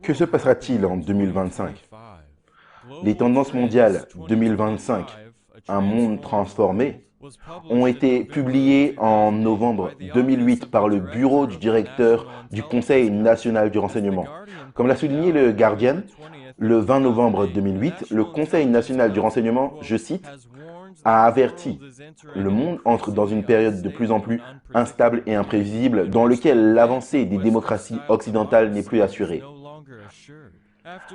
Que se passera-t-il en 2025? Les tendances mondiales 2025, un monde transformé, ont été publiées en novembre 2008 par le bureau du directeur du Conseil national du renseignement. Comme l'a souligné le Guardian, le 20 novembre 2008, le Conseil national du renseignement, je cite, a averti: le monde entre dans une période de plus en plus instable et imprévisible dans laquelle l'avancée des démocraties occidentales n'est plus assurée.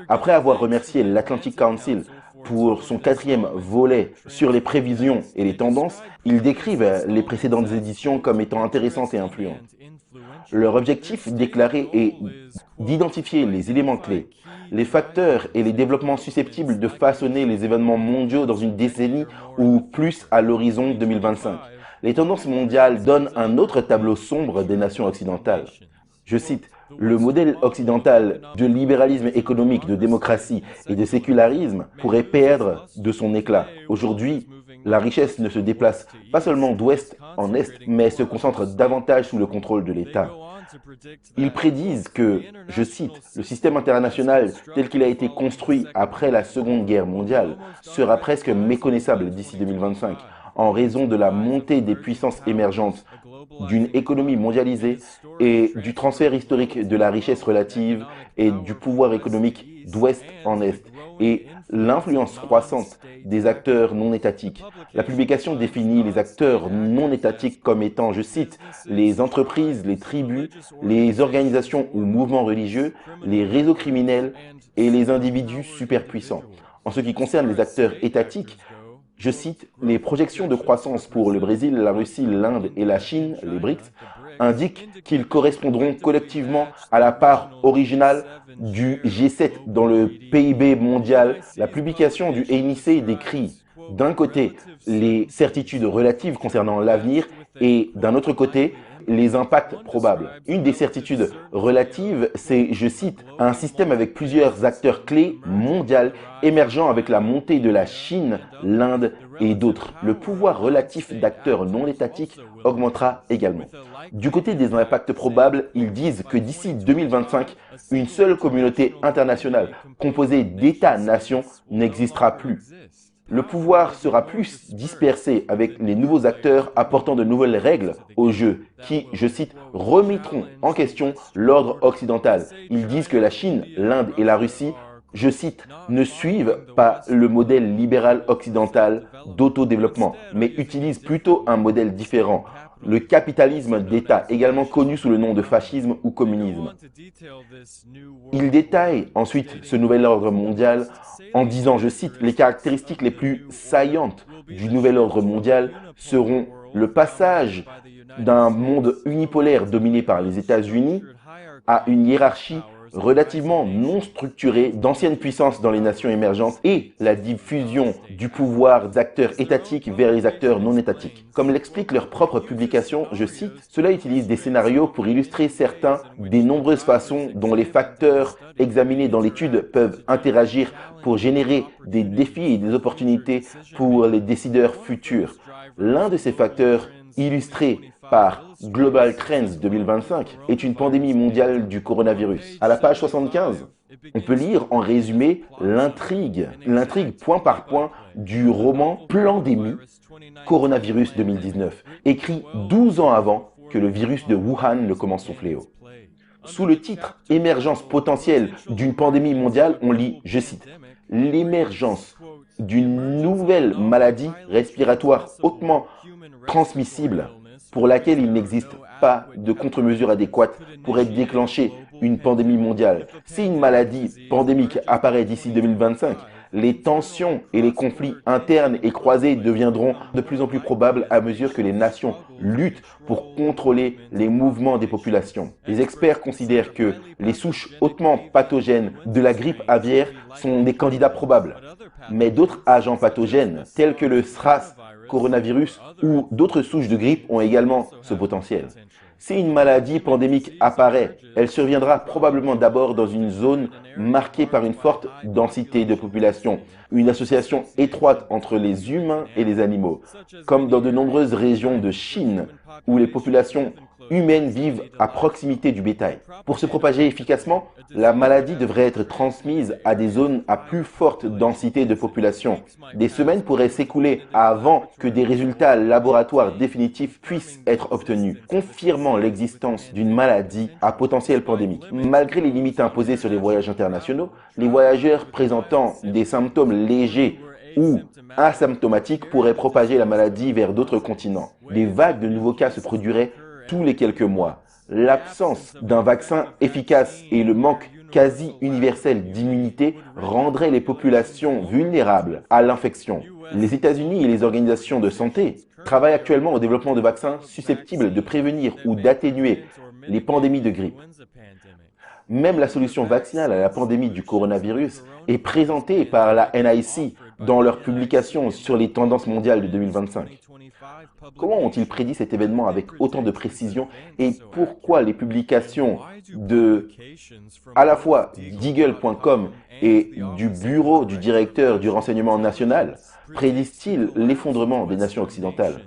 Après avoir remercié l'Atlantic Council pour son quatrième volet sur les prévisions et les tendances, ils décrivent les précédentes éditions comme étant intéressantes et influentes. Leur objectif déclaré est d'identifier les éléments clés, les facteurs et les développements susceptibles de façonner les événements mondiaux dans une décennie ou plus à l'horizon 2025. Les tendances mondiales donnent un autre tableau sombre des nations occidentales. Je cite: le modèle occidental de libéralisme économique, de démocratie et de sécularisme pourrait perdre de son éclat. Aujourd'hui, la richesse ne se déplace pas seulement d'ouest en est, mais se concentre davantage sous le contrôle de l'État. Ils prédisent que, je cite, le système international tel qu'il a été construit après la Seconde Guerre mondiale sera presque méconnaissable d'ici 2025 en raison de la montée des puissances émergentes, d'une économie mondialisée et du transfert historique de la richesse relative et du pouvoir économique d'ouest en est et l'influence croissante des acteurs non étatiques. La publication définit les acteurs non étatiques comme étant, je cite, les entreprises, les tribus, les organisations ou mouvements religieux, les réseaux criminels et les individus superpuissants. En ce qui concerne les acteurs étatiques, je cite, les projections de croissance pour le Brésil, la Russie, l'Inde et la Chine, les BRICS, indiquent qu'ils correspondront collectivement à la part originale du G7 dans le PIB mondial. La publication du NIC décrit d'un côté les certitudes relatives concernant l'avenir et d'un autre côté les impacts probables. Une des certitudes relatives, c'est, je cite, un système avec plusieurs acteurs clés mondiaux émergeant avec la montée de la Chine, l'Inde et d'autres. Le pouvoir relatif d'acteurs non étatiques augmentera également. Du côté des impacts probables, ils disent que d'ici 2025, une seule communauté internationale composée d'États-nations n'existera plus. Le pouvoir sera plus dispersé avec les nouveaux acteurs apportant de nouvelles règles au jeu qui, je cite, remettront en question l'ordre occidental. Ils disent que la Chine, l'Inde et la Russie, je cite, ne suivent pas le modèle libéral occidental d'autodéveloppement, mais utilisent plutôt un modèle différent, le capitalisme d'État, également connu sous le nom de fascisme ou communisme. Il détaille ensuite ce nouvel ordre mondial en disant, je cite, les caractéristiques les plus saillantes du nouvel ordre mondial seront le passage d'un monde unipolaire dominé par les États-Unis à une hiérarchie relativement non structurée d'anciennes puissances dans les nations émergentes et la diffusion du pouvoir d'acteurs étatiques vers les acteurs non étatiques. Comme l'explique leur propre publication, je cite, cela utilise des scénarios pour illustrer certains des nombreuses façons dont les facteurs examinés dans l'étude peuvent interagir pour générer des défis et des opportunités pour les décideurs futurs. L'un de ces facteurs illustré par Global Trends 2025 est une pandémie mondiale du coronavirus. À la page 75, on peut lire en résumé l'intrigue point par point du roman Plandémie, Coronavirus 2019, écrit 12 ans avant que le virus de Wuhan ne commence son fléau. Sous le titre « Émergence potentielle d'une pandémie mondiale », on lit, je cite, « l'émergence d'une nouvelle maladie respiratoire hautement transmissible pour laquelle il n'existe pas de contre-mesure adéquate pourrait déclencher une pandémie mondiale. Si une maladie pandémique apparaît d'ici 2025, les tensions et les conflits internes et croisés deviendront de plus en plus probables à mesure que les nations luttent pour contrôler les mouvements des populations. Les experts considèrent que les souches hautement pathogènes de la grippe aviaire sont des candidats probables. Mais d'autres agents pathogènes, tels que le SRAS, coronavirus ou d'autres souches de grippe ont également ce potentiel. Si une maladie pandémique apparaît, elle surviendra probablement d'abord dans une zone marquée par une forte densité de population, une association étroite entre les humains et les animaux, comme dans de nombreuses régions de Chine où les populations humaines vivent à proximité du bétail. Pour se propager efficacement, la maladie devrait être transmise à des zones à plus forte densité de population. Des semaines pourraient s'écouler avant que des résultats laboratoires définitifs puissent être obtenus, confirmant l'existence d'une maladie à potentiel pandémique. Malgré les limites imposées sur les voyages internationaux, les voyageurs présentant des symptômes légers ou asymptomatiques pourraient propager la maladie vers d'autres continents. Des vagues de nouveaux cas se produiraient tous les quelques mois. L'absence d'un vaccin efficace et le manque quasi universel d'immunité rendraient les populations vulnérables à l'infection. Les États-Unis et les organisations de santé travaillent actuellement au développement de vaccins susceptibles de prévenir ou d'atténuer les pandémies de grippe. Même la solution vaccinale à la pandémie du coronavirus est présentée par la NIC dans leur publication sur les tendances mondiales de 2025. Comment ont-ils prédit cet événement avec autant de précision et pourquoi les publications de à la fois Deagle.com et du bureau du directeur du renseignement national prédisent-ils l'effondrement des nations occidentales,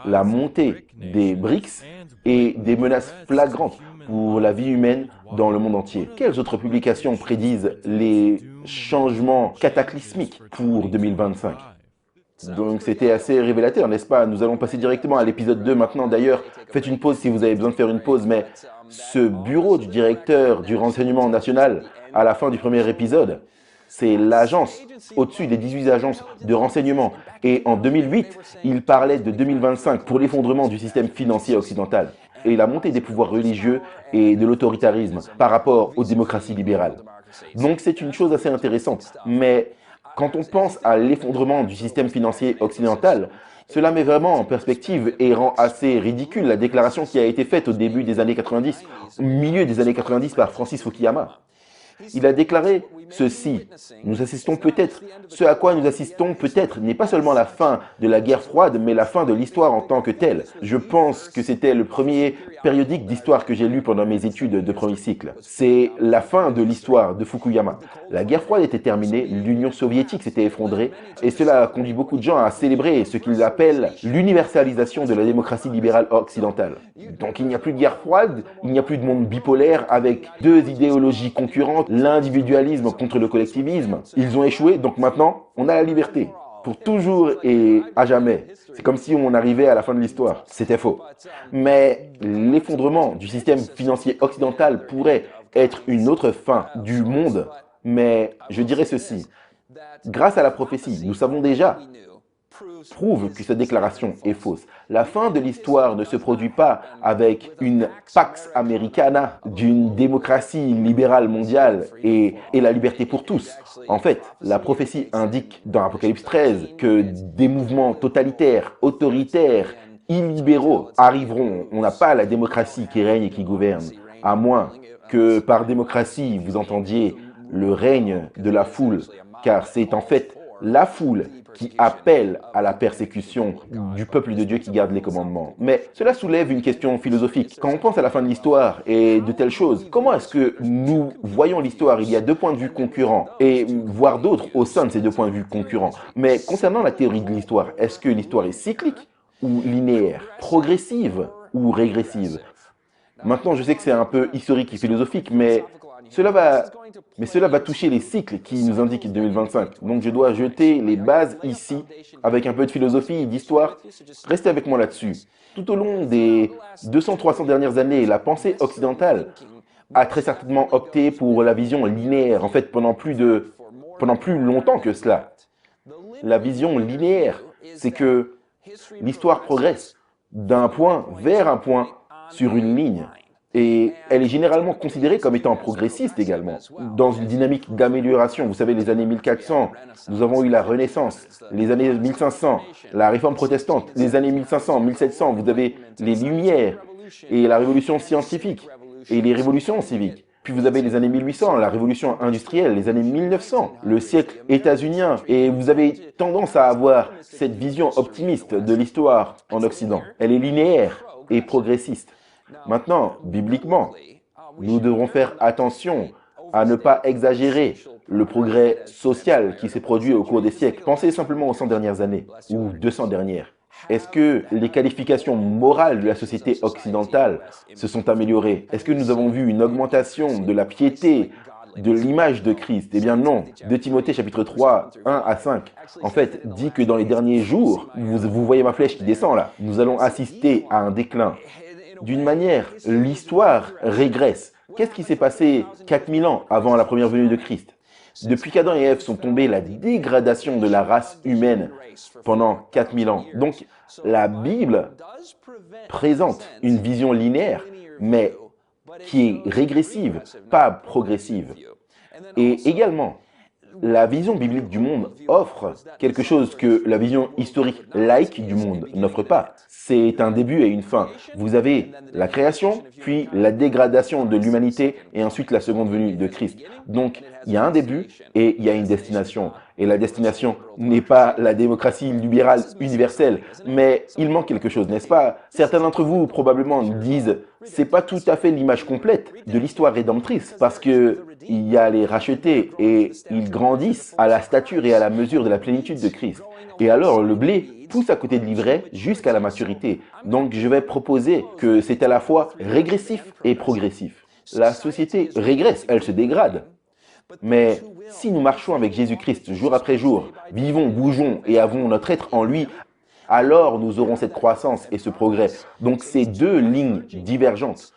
la montée des BRICS et des menaces flagrantes pour la vie humaine dans le monde entier? Quelles autres publications prédisent les changements cataclysmiques pour 2025? Donc c'était assez révélateur, n'est-ce pas? Nous allons passer directement à l'épisode 2 maintenant. D'ailleurs, faites une pause si vous avez besoin de faire une pause, mais ce bureau du directeur du renseignement national, à la fin du premier épisode, c'est l'agence au-dessus des 18 agences de renseignement. Et en 2008, il parlait de 2025 pour l'effondrement du système financier occidental et la montée des pouvoirs religieux et de l'autoritarisme par rapport aux démocraties libérales. Donc c'est une chose assez intéressante. Mais quand on pense à l'effondrement du système financier occidental, cela met vraiment en perspective et rend assez ridicule la déclaration qui a été faite au début des années 90, au milieu des années 90 par Francis Fukuyama. Il a déclaré ceci: nous assistons peut-être, ce à quoi nous assistons peut-être n'est pas seulement la fin de la guerre froide, mais la fin de l'histoire en tant que telle. Je pense que c'était le premier périodique d'histoire que j'ai lu pendant mes études de premier cycle. C'est la fin de l'histoire de Fukuyama. La guerre froide était terminée, l'Union soviétique s'était effondrée, et cela a conduit beaucoup de gens à célébrer ce qu'ils appellent l'universalisation de la démocratie libérale occidentale. Donc il n'y a plus de guerre froide, il n'y a plus de monde bipolaire avec deux idéologies concurrentes, l'individualisme contre le collectivisme. Ils ont échoué, donc maintenant, on a la liberté. Pour toujours et à jamais. C'est comme si on arrivait à la fin de l'histoire. C'était faux. Mais l'effondrement du système financier occidental pourrait être une autre fin du monde. Mais je dirais ceci. Grâce à la prophétie, nous savons déjà prouve que cette déclaration est fausse. La fin de l'histoire ne se produit pas avec une Pax Americana d'une démocratie libérale mondiale et la liberté pour tous. En fait, la prophétie indique dans Apocalypse 13 que des mouvements totalitaires, autoritaires, illibéraux arriveront. On n'a pas la démocratie qui règne et qui gouverne, à moins que par démocratie vous entendiez le règne de la foule, car c'est en fait la foule qui appelle à la persécution du peuple de Dieu qui garde les commandements. Mais cela soulève une question philosophique. Quand on pense à la fin de l'histoire et de telles choses, comment est-ce que nous voyons l'histoire? Il y a deux points de vue concurrents, et voire d'autres au sein de ces deux points de vue concurrents. Mais concernant la théorie de l'histoire, est-ce que l'histoire est cyclique ou linéaire, progressive ou régressive? Maintenant, je sais que c'est un peu historique et philosophique, mais cela va toucher les cycles qui nous indiquent 2025. Donc je dois jeter les bases ici, avec un peu de philosophie et d'histoire. Restez avec moi là-dessus. Tout au long des 200-300 dernières années, la pensée occidentale a très certainement opté pour la vision linéaire, en fait, pendant plus longtemps que cela. La vision linéaire, c'est que l'histoire progresse d'un point vers un point sur une ligne. Et elle est généralement considérée comme étant progressiste également, dans une dynamique d'amélioration. Vous savez, les années 1400, nous avons eu la Renaissance. Les années 1500, la Réforme protestante. Les années 1500, 1700, vous avez les Lumières et la Révolution scientifique et les révolutions civiques. Puis vous avez les années 1800, la révolution industrielle, les années 1900, le siècle états-unien. Et vous avez tendance à avoir cette vision optimiste de l'histoire en Occident. Elle est linéaire et progressiste. Maintenant, bibliquement, nous devrons faire attention à ne pas exagérer le progrès social qui s'est produit au cours des siècles. Pensez simplement aux 100 dernières années ou 200 dernières. Est-ce que les qualifications morales de la société occidentale se sont améliorées? Est-ce que nous avons vu une augmentation de la piété, de l'image de Christ? Eh bien non. 2 Timothée chapitre 3, 1 à 5, en fait, dit que dans les derniers jours, vous voyez ma flèche qui descend là, nous allons assister à un déclin. D'une manière, l'histoire régresse. Qu'est-ce qui s'est passé 4000 ans avant la première venue de Christ? Depuis qu'Adam et Ève sont tombés, la dégradation de la race humaine pendant 4000 ans. Donc, la Bible présente une vision linéaire, mais qui est régressive, pas progressive. Et également, la vision biblique du monde offre quelque chose que la vision historique laïque du monde n'offre pas. C'est un début et une fin. Vous avez la création, puis la dégradation de l'humanité et ensuite la seconde venue de Christ. Donc, il y a un début et il y a une destination. Et la destination n'est pas la démocratie libérale universelle, mais il manque quelque chose, n'est-ce pas? Certains d'entre vous probablement disent c'est pas tout à fait l'image complète de l'histoire rédemptrice parce que il y a les rachetés et ils grandissent à la stature et à la mesure de la plénitude de Christ. Et alors le blé pousse à côté de l'ivraie jusqu'à la maturité. Donc je vais proposer que c'est à la fois régressif et progressif. La société régresse, elle se dégrade. Mais si nous marchons avec Jésus-Christ jour après jour, vivons, bougeons et avons notre être en lui, alors nous aurons cette croissance et ce progrès. Donc ces deux lignes divergentes.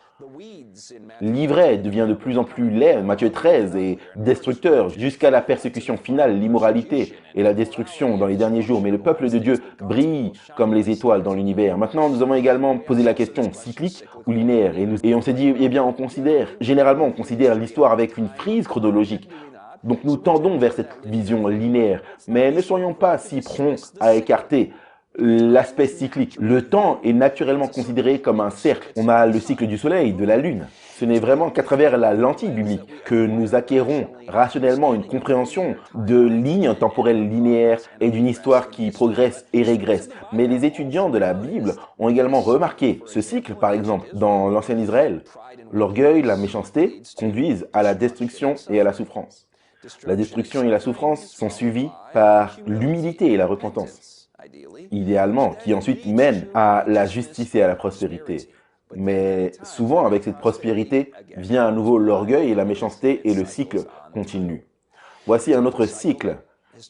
L'ivraie devient de plus en plus laid, Matthieu 13, et destructeur, jusqu'à la persécution finale, l'immoralité et la destruction dans les derniers jours. Mais le peuple de Dieu brille comme les étoiles dans l'univers. Maintenant, nous avons également posé la question cyclique ou linéaire. Et on s'est dit, eh bien, généralement, on considère l'histoire avec une frise chronologique. Donc nous tendons vers cette vision linéaire. Mais ne soyons pas si prompts à écarter l'aspect cyclique. Le temps est naturellement considéré comme un cercle. On a le cycle du soleil, de la lune. Ce n'est vraiment qu'à travers la lentille biblique que nous acquérons rationnellement une compréhension de lignes temporelles linéaires et d'une histoire qui progresse et régresse. Mais les étudiants de la Bible ont également remarqué ce cycle, par exemple, dans l'ancien Israël. L'orgueil, la méchanceté conduisent à la destruction et à la souffrance. La destruction et la souffrance sont suivies par l'humilité et la repentance, idéalement, qui ensuite mène à la justice et à la prospérité. Mais souvent, avec cette prospérité, vient à nouveau l'orgueil et la méchanceté et le cycle continue. Voici un autre cycle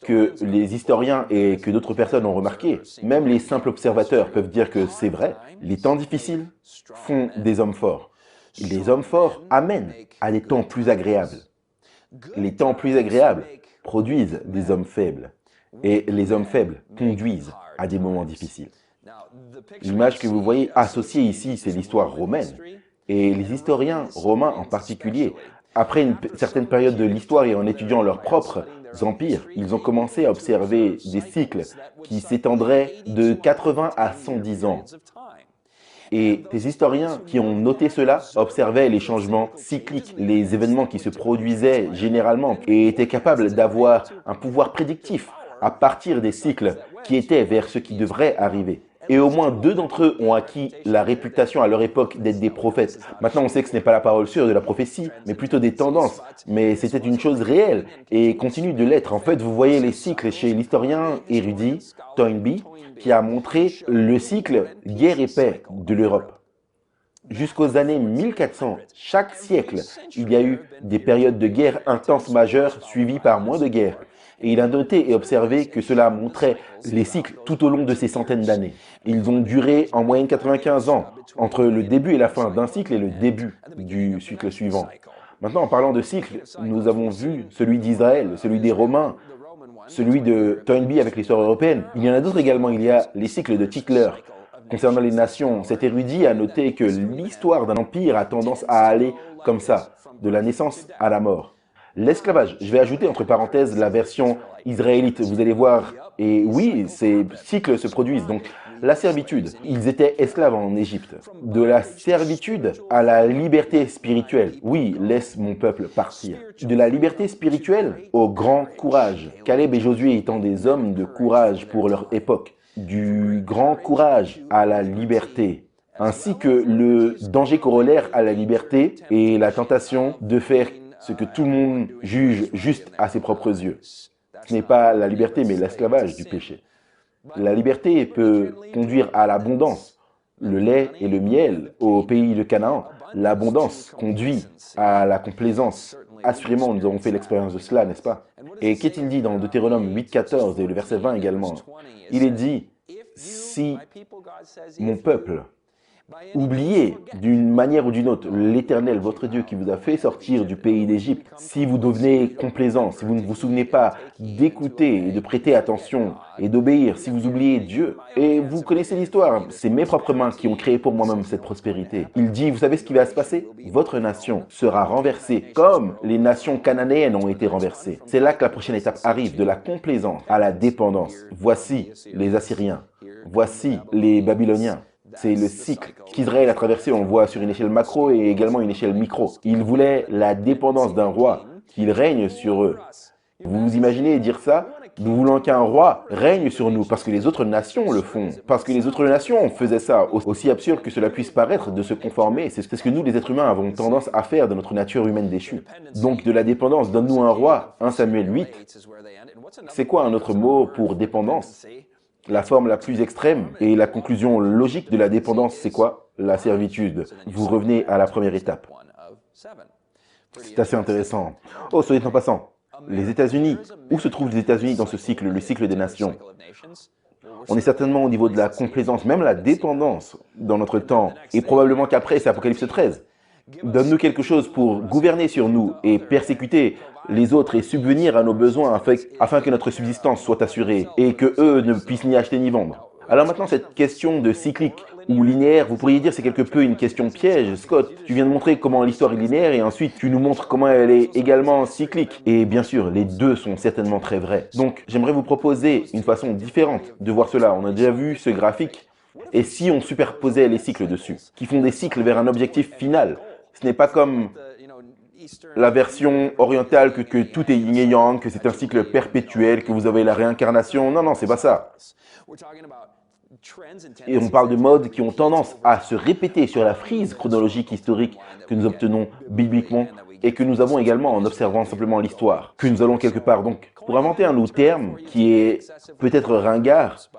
que les historiens et que d'autres personnes ont remarqué. Même les simples observateurs peuvent dire que c'est vrai. Les temps difficiles font des hommes forts. Les hommes forts amènent à des temps plus agréables. Les temps plus agréables produisent des hommes faibles. Et les hommes faibles conduisent à des moments difficiles. L'image que vous voyez associée ici, c'est l'histoire romaine. Et les historiens romains en particulier, après une certaine période de l'histoire et en étudiant leurs propres empires, ils ont commencé à observer des cycles qui s'étendraient de 80 à 110 ans. Et les historiens qui ont noté cela observaient les changements cycliques, les événements qui se produisaient généralement et étaient capables d'avoir un pouvoir prédictif à partir des cycles qui étaient vers ce qui devrait arriver. Et au moins 2 d'entre eux ont acquis la réputation à leur époque d'être des prophètes. Maintenant, on sait que ce n'est pas la parole sûre de la prophétie, mais plutôt des tendances. Mais c'était une chose réelle et continue de l'être. En fait, vous voyez les cycles chez l'historien érudit Toynbee, qui a montré le cycle guerre et paix de l'Europe. Jusqu'aux années 1400, chaque siècle, il y a eu des périodes de guerre intenses majeures suivies par moins de guerres. Et il a noté et observé que cela montrait les cycles tout au long de ces centaines d'années. Ils ont duré en moyenne 95 ans, entre le début et la fin d'un cycle et le début du cycle suivant. Maintenant, en parlant de cycles, nous avons vu celui d'Israël, celui des Romains, celui de Toynbee avec l'histoire européenne. Il y en a d'autres également, il y a les cycles de Tytler. Concernant les nations, cet érudit a noté que l'histoire d'un empire a tendance à aller comme ça, de la naissance à la mort. L'esclavage, je vais ajouter entre parenthèses la version israélite, vous allez voir, et oui, ces cycles se produisent. Donc, la servitude, ils étaient esclaves en Égypte. De la servitude à la liberté spirituelle, oui, laisse mon peuple partir. De la liberté spirituelle au grand courage, Caleb et Josué étant des hommes de courage pour leur époque. Du grand courage à la liberté, ainsi que le danger corollaire à la liberté et la tentation de faire ce que tout le monde juge juste à ses propres yeux. Ce n'est pas la liberté, mais l'esclavage du péché. La liberté peut conduire à l'abondance. Le lait et le miel au pays de Canaan, l'abondance conduit à la complaisance. Assurément, nous avons fait l'expérience de cela, n'est-ce pas? Et qu'est-il dit dans Deutéronome 8,14 et le verset 20 également? Il est dit, si mon peuple oubliez d'une manière ou d'une autre l'Éternel, votre Dieu, qui vous a fait sortir du pays d'Égypte, si vous devenez complaisant, si vous ne vous souvenez pas d'écouter et de prêter attention et d'obéir, si vous oubliez Dieu, et vous connaissez l'histoire, c'est mes propres mains qui ont créé pour moi-même cette prospérité. Il dit, vous savez ce qui va se passer? Votre nation sera renversée comme les nations cananéennes ont été renversées. C'est là que la prochaine étape arrive, de la complaisance à la dépendance. Voici les Assyriens, voici les Babyloniens. C'est le cycle qu'Israël a traversé, on le voit sur une échelle macro et également une échelle micro. Ils voulaient la dépendance d'un roi, qu'il règne sur eux. Vous vous imaginez dire ça? Nous voulons qu'un roi règne sur nous parce que les autres nations le font. Parce que les autres nations faisaient ça. Aussi absurde que cela puisse paraître de se conformer, c'est ce que nous, les êtres humains, avons tendance à faire de notre nature humaine déchue. Donc de la dépendance, donne-nous un roi, 1 Samuel 8. C'est quoi un autre mot pour dépendance? La forme la plus extrême et la conclusion logique de la dépendance, c'est quoi? La servitude. Vous revenez à la première étape. C'est assez intéressant. Oh, soit dit en passant, les États-Unis, où se trouvent les États-Unis dans ce cycle, le cycle des nations? On est certainement au niveau de la complaisance, même la dépendance dans notre temps. Et probablement qu'après, c'est Apocalypse 13. Donne-nous quelque chose pour gouverner sur nous et persécuter les autres et subvenir à nos besoins afin que notre subsistance soit assurée et que eux ne puissent ni acheter ni vendre. Alors maintenant, cette question de cyclique ou linéaire, vous pourriez dire c'est quelque peu une question piège. Scott, tu viens de montrer comment l'histoire est linéaire et ensuite tu nous montres comment elle est également cyclique. Et bien sûr, les deux sont certainement très vrais. Donc, j'aimerais vous proposer une façon différente de voir cela. On a déjà vu ce graphique. Et si on superposait les cycles dessus, qui font des cycles vers un objectif final? Ce n'est pas comme la version orientale que tout est yin et yang, que c'est un cycle perpétuel, que vous avez la réincarnation. Non, non, c'est pas ça. Et on parle de modes qui ont tendance à se répéter sur la frise chronologique historique que nous obtenons bibliquement et que nous avons également en observant simplement l'histoire, que nous allons quelque part. Donc, pour inventer un nouveau terme qui est peut-être ringard,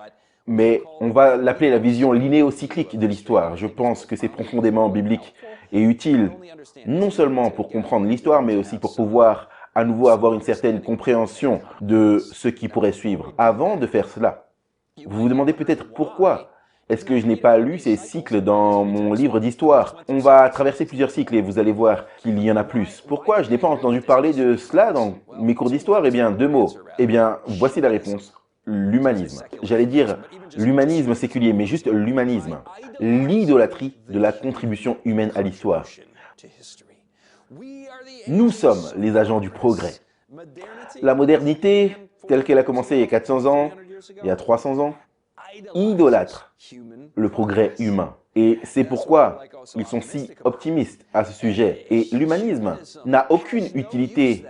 mais on va l'appeler la vision linéocyclique de l'histoire. Je pense que c'est profondément biblique et utile, non seulement pour comprendre l'histoire, mais aussi pour pouvoir à nouveau avoir une certaine compréhension de ce qui pourrait suivre. Avant de faire cela, vous vous demandez peut-être pourquoi est-ce que je n'ai pas lu ces cycles dans mon livre d'histoire? On va traverser plusieurs cycles et vous allez voir qu'il y en a plus. Pourquoi je n'ai pas entendu parler de cela dans mes cours d'histoire? Eh bien, deux mots. Eh bien, voici la réponse. L'humanisme. J'allais dire l'humanisme séculier, mais juste l'humanisme. L'idolâtrie de la contribution humaine à l'histoire. Nous sommes les agents du progrès. La modernité, telle qu'elle a commencé il y a 400 ans, il y a 300 ans, idolâtre le progrès humain. Et c'est pourquoi ils sont si optimistes à ce sujet. Et l'humanisme n'a aucune utilité.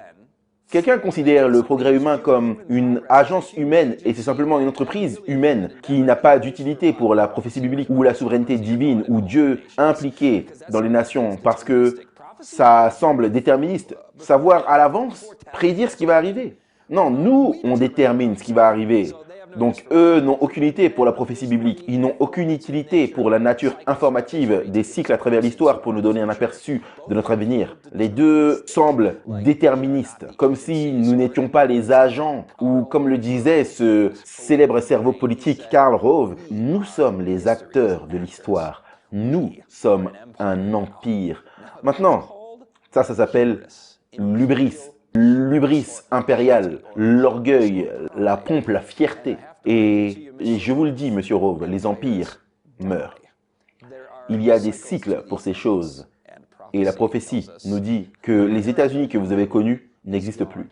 Quelqu'un considère le progrès humain comme une agence humaine et c'est simplement une entreprise humaine qui n'a pas d'utilité pour la prophétie biblique ou la souveraineté divine ou Dieu impliqué dans les nations parce que ça semble déterministe. Savoir à l'avance, prédire ce qui va arriver. Non, nous, on détermine ce qui va arriver. Donc, eux n'ont aucune utilité pour la prophétie biblique. Ils n'ont aucune utilité pour la nature informative des cycles à travers l'histoire pour nous donner un aperçu de notre avenir. Les deux semblent déterministes, comme si nous n'étions pas les agents, ou comme le disait ce célèbre cerveau politique Karl Rove, nous sommes les acteurs de l'histoire. Nous sommes un empire. Maintenant, ça s'appelle l'hubris. L'hubris impériale, l'orgueil, la pompe, la fierté. Et je vous le dis, monsieur Rove, les empires meurent. Il y a des cycles pour ces choses. Et la prophétie nous dit que les États-Unis que vous avez connus n'existent plus.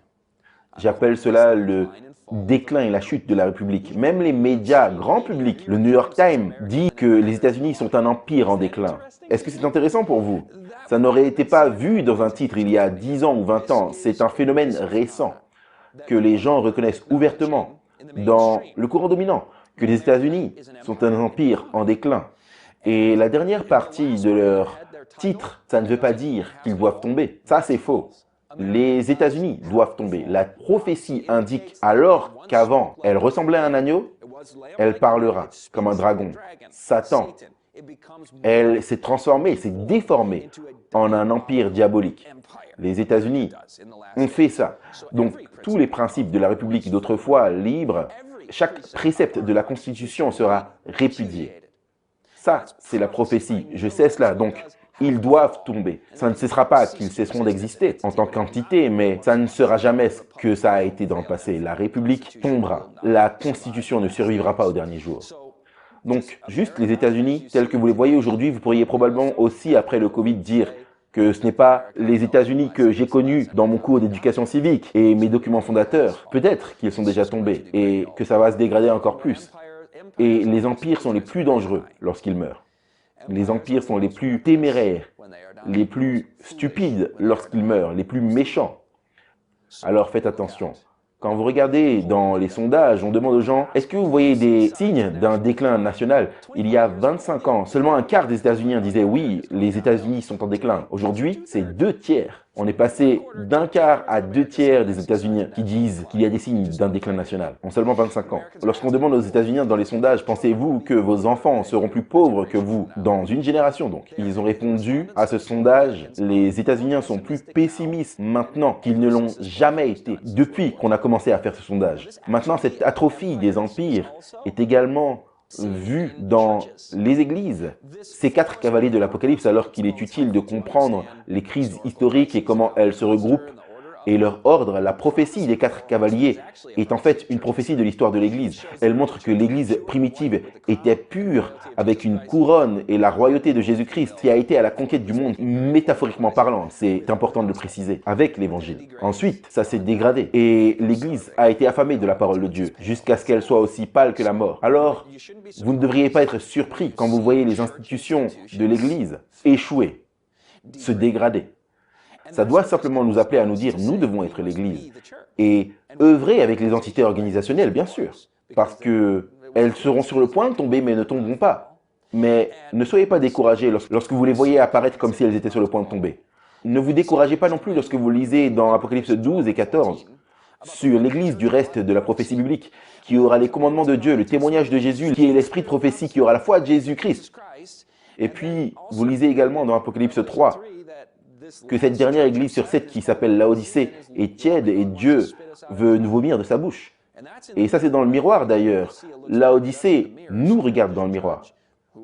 J'appelle cela le déclin et la chute de la République. Même les médias grand public, le New York Times, dit que les États-Unis sont un empire en déclin. Est-ce que c'est intéressant pour vous? Ça n'aurait été pas vu dans un titre il y a 10 ans ou 20 ans. C'est un phénomène récent que les gens reconnaissent ouvertement dans le courant dominant, que les États-Unis sont un empire en déclin. Et la dernière partie de leur titre, ça ne veut pas dire qu'ils doivent tomber. Ça, c'est faux. Les États-Unis doivent tomber. La prophétie indique, alors qu'avant, elle ressemblait à un agneau, elle parlera comme un dragon. Satan, elle s'est transformée, s'est déformée en un empire diabolique. Les États-Unis ont fait ça. Donc, tous les principes de la République d'autrefois libre, chaque précepte de la Constitution sera répudié. Ça, c'est la prophétie. Je sais cela. Donc, ils doivent tomber. Ça ne cessera pas qu'ils cesseront d'exister en tant qu'entité, mais ça ne sera jamais ce que ça a été dans le passé. La République tombera. La Constitution ne survivra pas au dernier jour. Donc, juste les États-Unis, tels que vous les voyez aujourd'hui, vous pourriez probablement aussi, après le Covid, dire que ce n'est pas les États-Unis que j'ai connus dans mon cours d'éducation civique et mes documents fondateurs. Peut-être qu'ils sont déjà tombés et que ça va se dégrader encore plus. Et les empires sont les plus dangereux lorsqu'ils meurent. Les empires sont les plus téméraires, les plus stupides lorsqu'ils meurent, les plus méchants. Alors faites attention. Quand vous regardez dans les sondages, on demande aux gens « Est-ce que vous voyez des signes d'un déclin national ?» Il y a 25 ans, seulement un quart des États-Unis disaient « Oui, les États-Unis sont en déclin ». Aujourd'hui, c'est 2/3. On est passé d'un quart à 2/3 des États-Unis qui disent qu'il y a des signes d'un déclin national en seulement 25 ans. Lorsqu'on demande aux États-Unis dans les sondages « Pensez-vous que vos enfants seront plus pauvres que vous dans une génération ?» Donc, ils ont répondu à ce sondage « Les États-Unis sont plus pessimistes maintenant qu'ils ne l'ont jamais été depuis qu'on a commencé à faire ce sondage. » Maintenant, cette atrophie des empires est également vu dans les églises. Ces 4 cavaliers de l'Apocalypse, alors qu'il est utile de comprendre les crises historiques et comment elles se regroupent et leur ordre, la prophétie des 4 cavaliers est en fait une prophétie de l'histoire de l'Église. Elle montre que l'Église primitive était pure avec une couronne et la royauté de Jésus-Christ qui a été à la conquête du monde, métaphoriquement parlant, c'est important de le préciser, avec l'Évangile. Ensuite, ça s'est dégradé et l'Église a été affamée de la parole de Dieu jusqu'à ce qu'elle soit aussi pâle que la mort. Alors, vous ne devriez pas être surpris quand vous voyez les institutions de l'Église échouer, se dégrader. Ça doit simplement nous appeler à nous dire, nous devons être l'Église et œuvrer avec les entités organisationnelles, bien sûr, parce qu'elles seront sur le point de tomber, mais ne tomberont pas. Mais ne soyez pas découragés lorsque vous les voyez apparaître comme si elles étaient sur le point de tomber. Ne vous découragez pas non plus lorsque vous lisez dans Apocalypse 12 et 14 sur l'Église du reste de la prophétie biblique, qui aura les commandements de Dieu, le témoignage de Jésus, qui est l'esprit de prophétie, qui aura la foi de Jésus-Christ. Et puis, vous lisez également dans Apocalypse 3 que cette dernière église sur 7 qui s'appelle Laodicée est tiède et Dieu veut nous vomir de sa bouche. Et ça, c'est dans le miroir d'ailleurs. Laodicée nous regarde dans le miroir,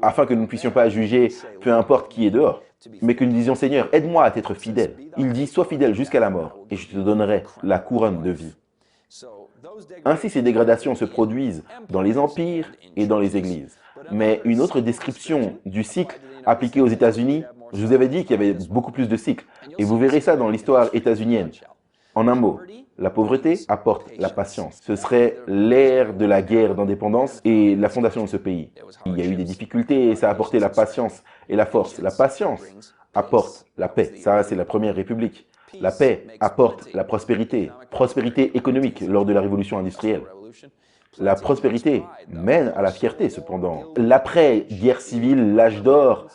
afin que nous ne puissions pas juger peu importe qui est dehors, mais que nous disions « Seigneur, aide-moi à t'être fidèle ». Il dit « Sois fidèle jusqu'à la mort, et je te donnerai la couronne de vie ». Ainsi, ces dégradations se produisent dans les empires et dans les églises. Mais une autre description du cycle appliqué aux États-Unis, je vous avais dit qu'il y avait beaucoup plus de cycles. Et vous verrez ça dans l'histoire états-unienne. En un mot, la pauvreté apporte la patience. Ce serait l'ère de la guerre d'indépendance et la fondation de ce pays. Il y a eu des difficultés et ça a apporté la patience et la force. La patience apporte la paix. Ça, c'est la première république. La paix apporte la prospérité. Prospérité économique lors de la révolution industrielle. La prospérité mène à la fierté, cependant. L'après-guerre civile, l'âge d'or,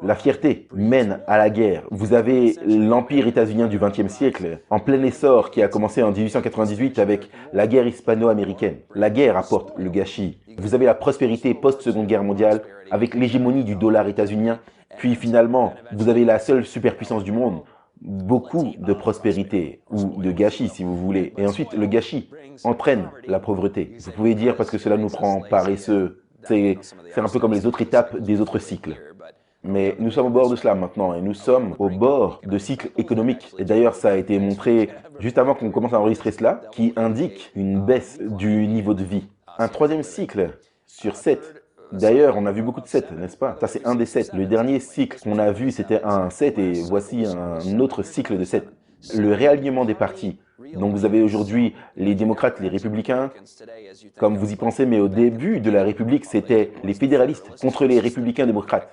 la fierté mène à la guerre. Vous avez l'empire états-unien du XXe siècle, en plein essor, qui a commencé en 1898 avec la guerre hispano-américaine. La guerre apporte le gâchis. Vous avez la prospérité post-seconde guerre mondiale, avec l'hégémonie du dollar états-unien. Puis finalement, vous avez la seule superpuissance du monde, beaucoup de prospérité, ou de gâchis si vous voulez. Et ensuite, le gâchis entraîne la pauvreté. Vous pouvez dire parce que cela nous rend paresseux. C'est un peu comme les autres étapes des autres cycles. Mais nous sommes au bord de cela maintenant, et nous sommes au bord de cycles économiques. Et d'ailleurs, ça a été montré juste avant qu'on commence à enregistrer cela, qui indique une baisse du niveau de vie. Un 3e cycle sur 7. D'ailleurs, on a vu beaucoup de 7, n'est-ce pas? Ça, c'est un des 7. Le dernier cycle qu'on a vu, c'était un 7, et voici un autre cycle de 7. Le réalignement des partis. Donc vous avez aujourd'hui les démocrates, les républicains, comme vous y pensez, mais au début de la République, c'était les fédéralistes contre les républicains démocrates.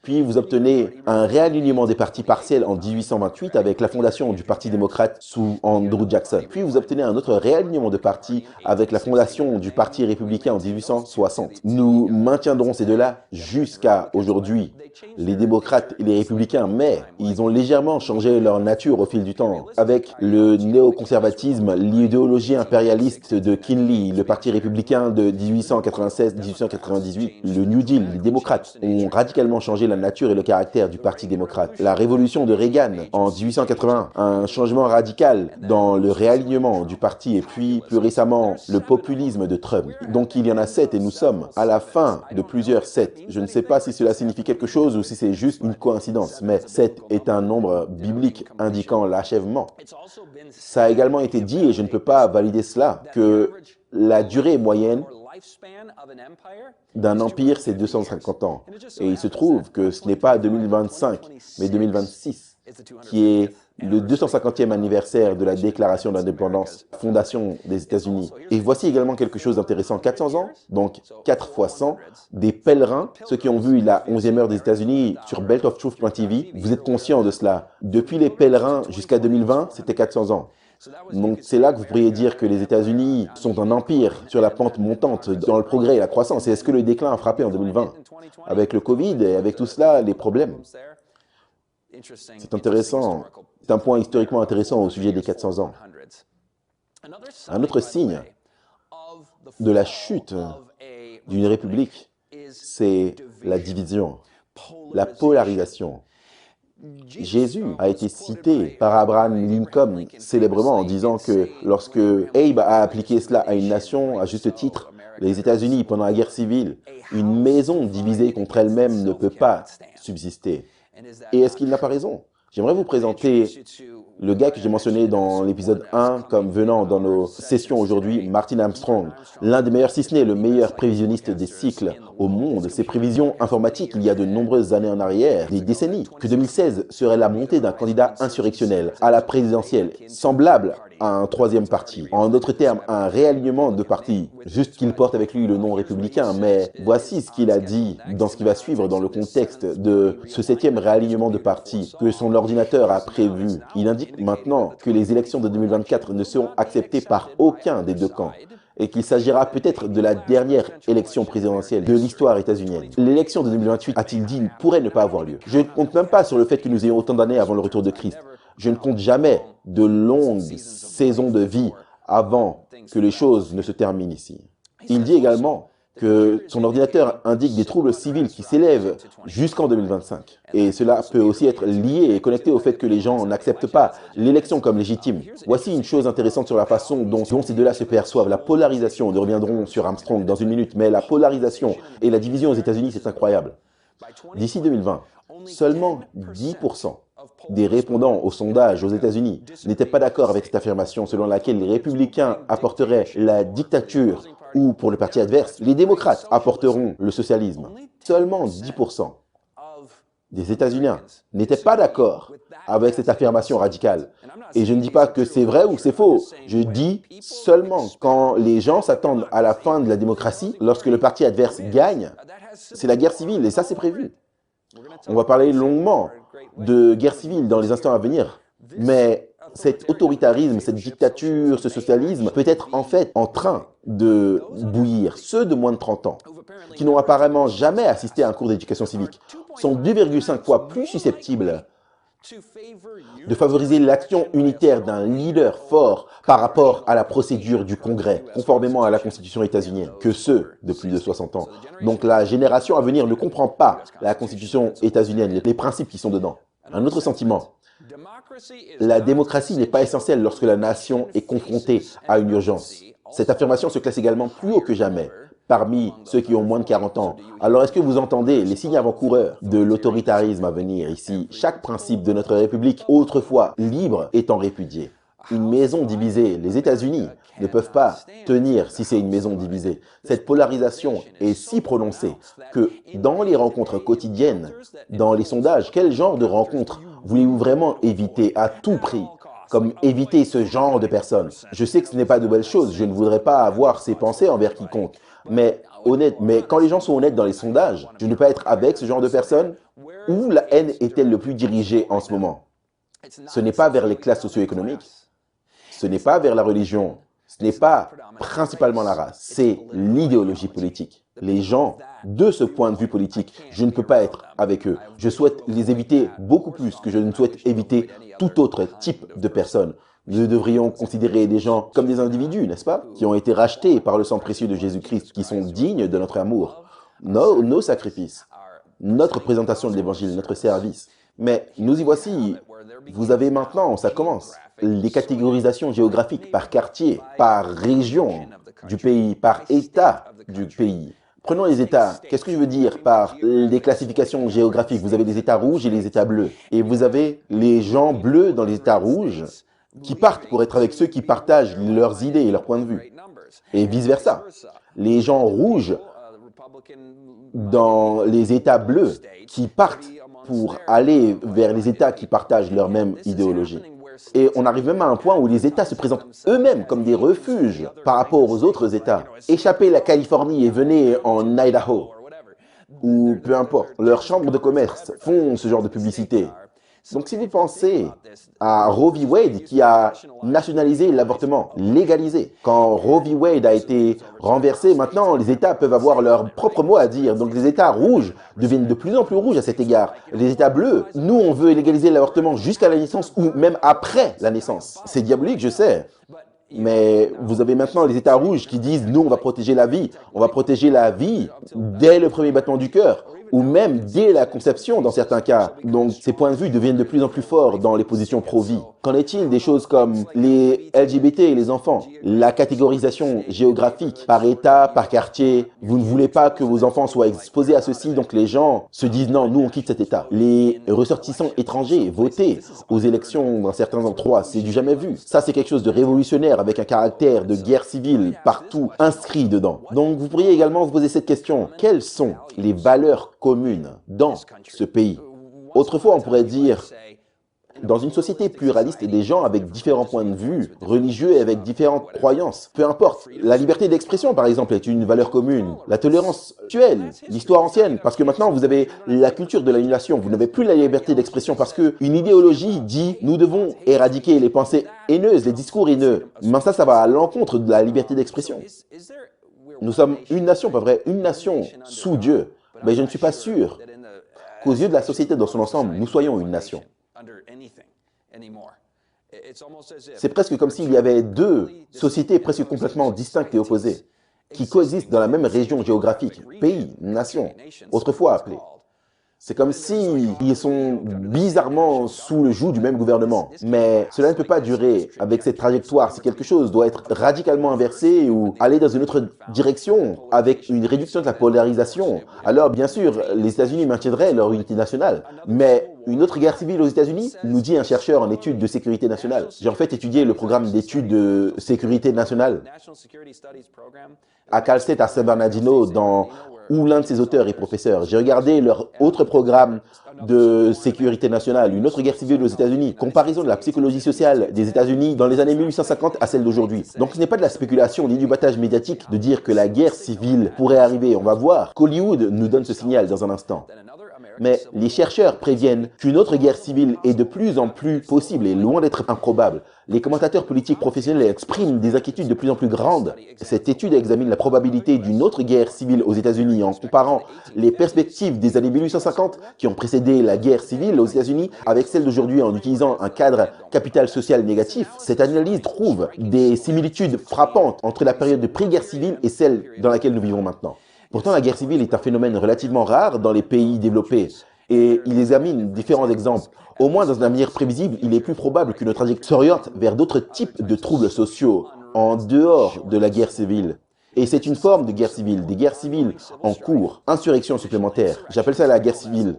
Puis vous obtenez un réalignement des partis partiels en 1828 avec la fondation du Parti démocrate sous Andrew Jackson. Puis vous obtenez un autre réalignement de partis avec la fondation du Parti républicain en 1860. Nous maintiendrons ces deux-là jusqu'à aujourd'hui. Les démocrates et les républicains, mais ils ont légèrement changé leur nature au fil du temps. Avec le néoconservatisme, l'idéologie impérialiste de Kinley, le Parti républicain de 1896-1898, le New Deal, les démocrates ont radicalement changé la nature et le caractère du Parti démocrate. La révolution de Reagan en 1880, un changement radical dans le réalignement du parti et puis plus récemment le populisme de Trump. Donc il y en a 7 et nous sommes à la fin de plusieurs 7. Je ne sais pas si cela signifie quelque chose ou si c'est juste une coïncidence, mais 7 est un nombre biblique indiquant l'achèvement. Ça a également été dit, et je ne peux pas valider cela, que la durée moyenne d'un empire, c'est 250 ans. Et il se trouve que ce n'est pas 2025, mais 2026, qui est le 250e anniversaire de la déclaration d'indépendance, fondation des États-Unis. Et voici également quelque chose d'intéressant. 400 ans, donc 4 fois 100, des pèlerins, ceux qui ont vu la 11e heure des États-Unis sur beltoftruth.tv, vous êtes conscients de cela. Depuis les pèlerins jusqu'à 2020, c'était 400 ans. Donc c'est là que vous pourriez dire que les États-Unis sont un empire sur la pente montante dans le progrès et la croissance. Et est-ce que le déclin a frappé en 2020? Avec le Covid et avec tout cela, les problèmes. C'est intéressant. C'est un point historiquement intéressant au sujet des 400 ans. Un autre signe de la chute d'une république, c'est la division, la polarisation. Jésus a été cité par Abraham Lincoln célèbrement en disant que lorsque Abe a appliqué cela à une nation, à juste titre, les États-Unis pendant la guerre civile, une maison divisée contre elle-même ne peut pas subsister. Et est-ce qu'il n'a pas raison? J'aimerais vous présenter le gars que j'ai mentionné dans l'épisode 1 comme venant dans nos sessions aujourd'hui, Martin Armstrong, l'un des meilleurs, si ce n'est le meilleur prévisionniste des cycles au monde. Ses prévisions informatiques il y a de nombreuses années en arrière, des décennies, que 2016 serait la montée d'un candidat insurrectionnel à la présidentielle, semblable à un troisième parti. En d'autres termes, un réalignement de parti, juste qu'il porte avec lui le nom républicain. Mais voici ce qu'il a dit dans ce qui va suivre dans le contexte de ce 7e réalignement de parti que son ordinateur a prévu. Il indique maintenant que les élections de 2024 ne seront acceptées par aucun des deux camps et qu'il s'agira peut-être de la dernière élection présidentielle de l'histoire états-unienne. L'élection de 2028, a-t-il dit, pourrait ne pas avoir lieu. Je ne compte même pas sur le fait que nous ayons autant d'années avant le retour de Christ. Je ne compte jamais de longues saisons de vie avant que les choses ne se terminent ici. Il dit également que son ordinateur indique des troubles civils qui s'élèvent jusqu'en 2025. Et cela peut aussi être lié et connecté au fait que les gens n'acceptent pas l'élection comme légitime. Voici une chose intéressante sur la façon dont ces deux-là se perçoivent. La polarisation, nous reviendrons sur Armstrong dans une minute, mais la polarisation et la division aux États-Unis, c'est incroyable. D'ici 2020, seulement 10% des répondants au sondage aux États-Unis n'étaient pas d'accord avec cette affirmation selon laquelle les républicains apporteraient la dictature ou, pour le parti adverse, les démocrates apporteront le socialisme. Seulement 10% des États-Unis n'étaient pas d'accord avec cette affirmation radicale. Et je ne dis pas que c'est vrai ou c'est faux. Je dis seulement quand les gens s'attendent à la fin de la démocratie, lorsque le parti adverse gagne, c'est la guerre civile et ça c'est prévu. On va parler longuement de guerre civile dans les instants à venir, mais cet autoritarisme, cette dictature, ce socialisme peut être en fait en train de bouillir. Ceux de moins de 30 ans, qui n'ont apparemment jamais assisté à un cours d'éducation civique, sont 2,5 fois plus susceptibles de favoriser l'action unitaire d'un leader fort par rapport à la procédure du Congrès, conformément à la Constitution états-unienne, que ceux de plus de 60 ans. Donc la génération à venir ne comprend pas la Constitution états-unienne, les principes qui sont dedans. Un autre sentiment. La démocratie n'est pas essentielle lorsque la nation est confrontée à une urgence. Cette affirmation se classe également plus haut que jamais parmi ceux qui ont moins de 40 ans. Alors, est-ce que vous entendez les signes avant-coureurs de l'autoritarisme à venir ici? Chaque principe de notre République, autrefois libre, étant répudié. Une maison divisée, les États-Unis ne peuvent pas tenir si c'est une maison divisée. Cette polarisation est si prononcée que dans les rencontres quotidiennes, dans les sondages, quel genre de rencontres voulez-vous vraiment éviter à tout prix? comme éviter ce genre de personnes. Je sais que ce n'est pas de belles choses, je ne voudrais pas avoir ces pensées envers quiconque, mais quand les gens sont honnêtes dans les sondages, je ne peux pas être avec ce genre de personnes. Où la haine est-elle le plus dirigée en ce moment? Ce n'est pas vers les classes socio-économiques, ce n'est pas vers la religion, ce n'est pas principalement la race, c'est l'idéologie politique. Les gens, de ce point de vue politique, je ne peux pas être avec eux. Je souhaite les éviter beaucoup plus que je ne souhaite éviter tout autre type de personnes. Nous devrions considérer des gens comme des individus, n'est-ce pas, qui ont été rachetés par le sang précieux de Jésus-Christ, qui sont dignes de notre amour, nos sacrifices, notre présentation de l'Évangile, notre service. Mais nous y voici, vous avez maintenant, ça commence, les catégorisations géographiques par quartier, par région du pays, par état du pays. Prenons les États. Qu'est-ce que je veux dire par les classifications géographiques? Vous avez les États rouges et les États bleus. Et vous avez les gens bleus dans les États rouges qui partent pour être avec ceux qui partagent leurs idées et leurs points de vue. Et vice-versa. Les gens rouges dans les États bleus qui partent pour aller vers les États qui partagent leur même idéologie. Et on arrive même à un point où les États se présentent eux-mêmes comme des refuges par rapport aux autres États. Échappez la Californie et venez en Idaho, ou peu importe. Leurs chambres de commerce font ce genre de publicité. Donc si vous pensez à Roe v. Wade qui a nationalisé l'avortement, légalisé. Quand Roe v. Wade a été renversé, maintenant les États peuvent avoir leur propre mot à dire. Donc les États rouges deviennent de plus en plus rouges à cet égard. Les États bleus, nous on veut légaliser l'avortement jusqu'à la naissance ou même après la naissance. C'est diabolique, je sais. Mais vous avez maintenant les États rouges qui disent « nous, on va protéger la vie dès le premier battement du cœur » ou même dès la conception dans certains cas. Donc ces points de vue deviennent de plus en plus forts dans les positions pro-vie. Qu'en est-il des choses comme les LGBT et les enfants? La catégorisation géographique par État, par quartier. Vous ne voulez pas que vos enfants soient exposés à ceci, donc les gens se disent « non, nous on quitte cet État ». Les ressortissants étrangers voter aux élections dans certains endroits, c'est du jamais vu. Ça, c'est quelque chose de révolutionnaire avec un caractère de guerre civile partout inscrit dedans. Donc vous pourriez également vous poser cette question. Quelles sont les valeurs communes dans ce pays? Autrefois, on pourrait dire, dans une société pluraliste et des gens avec différents points de vue, religieux et avec différentes croyances, peu importe. La liberté d'expression, par exemple, est une valeur commune. La tolérance actuelle, l'histoire ancienne, parce que maintenant, vous avez la culture de l'annulation. Vous n'avez plus la liberté d'expression parce qu'une idéologie dit « nous devons éradiquer les pensées haineuses, les discours haineux ». Mais ça va à l'encontre de la liberté d'expression. Nous sommes une nation, pas vrai? Une nation sous Dieu. Mais je ne suis pas sûr qu'aux yeux de la société dans son ensemble, nous soyons une nation. C'est presque comme s'il y avait deux sociétés presque complètement distinctes et opposées, qui coexistent dans la même région géographique, pays, nation, autrefois appelée. C'est comme s'ils sont bizarrement sous le joug du même gouvernement. Mais cela ne peut pas durer avec cette trajectoire. Si quelque chose doit être radicalement inversé ou aller dans une autre direction avec une réduction de la polarisation, alors bien sûr, les États-Unis maintiendraient leur unité nationale. Mais une autre guerre civile aux États-Unis, nous dit un chercheur en études de sécurité nationale. J'ai en fait étudié le programme d'études de sécurité nationale à Cal State à San Bernardino, où l'un de ses auteurs est professeur. J'ai regardé leur autre programme de sécurité nationale, une autre guerre civile aux États-Unis, comparaison de la psychologie sociale des États-Unis dans les années 1850 à celle d'aujourd'hui. Donc ce n'est pas de la spéculation ni du battage médiatique de dire que la guerre civile pourrait arriver. On va voir qu'Hollywood nous donne ce signal dans un instant. Mais les chercheurs préviennent qu'une autre guerre civile est de plus en plus possible et loin d'être improbable. Les commentateurs politiques professionnels expriment des inquiétudes de plus en plus grandes. Cette étude examine la probabilité d'une autre guerre civile aux États-Unis en comparant les perspectives des années 1850 qui ont précédé la guerre civile aux États-Unis avec celles d'aujourd'hui en utilisant un cadre capital social négatif. Cette analyse trouve des similitudes frappantes entre la période de pré-guerre civile et celle dans laquelle nous vivons maintenant. Pourtant, la guerre civile est un phénomène relativement rare dans les pays développés et il examine différents exemples. Au moins, dans un avenir prévisible, il est plus probable qu'une trajectoire s'oriente vers d'autres types de troubles sociaux en dehors de la guerre civile. Et c'est une forme de guerre civile, des guerres civiles en cours, insurrection supplémentaire. J'appelle ça la guerre civile.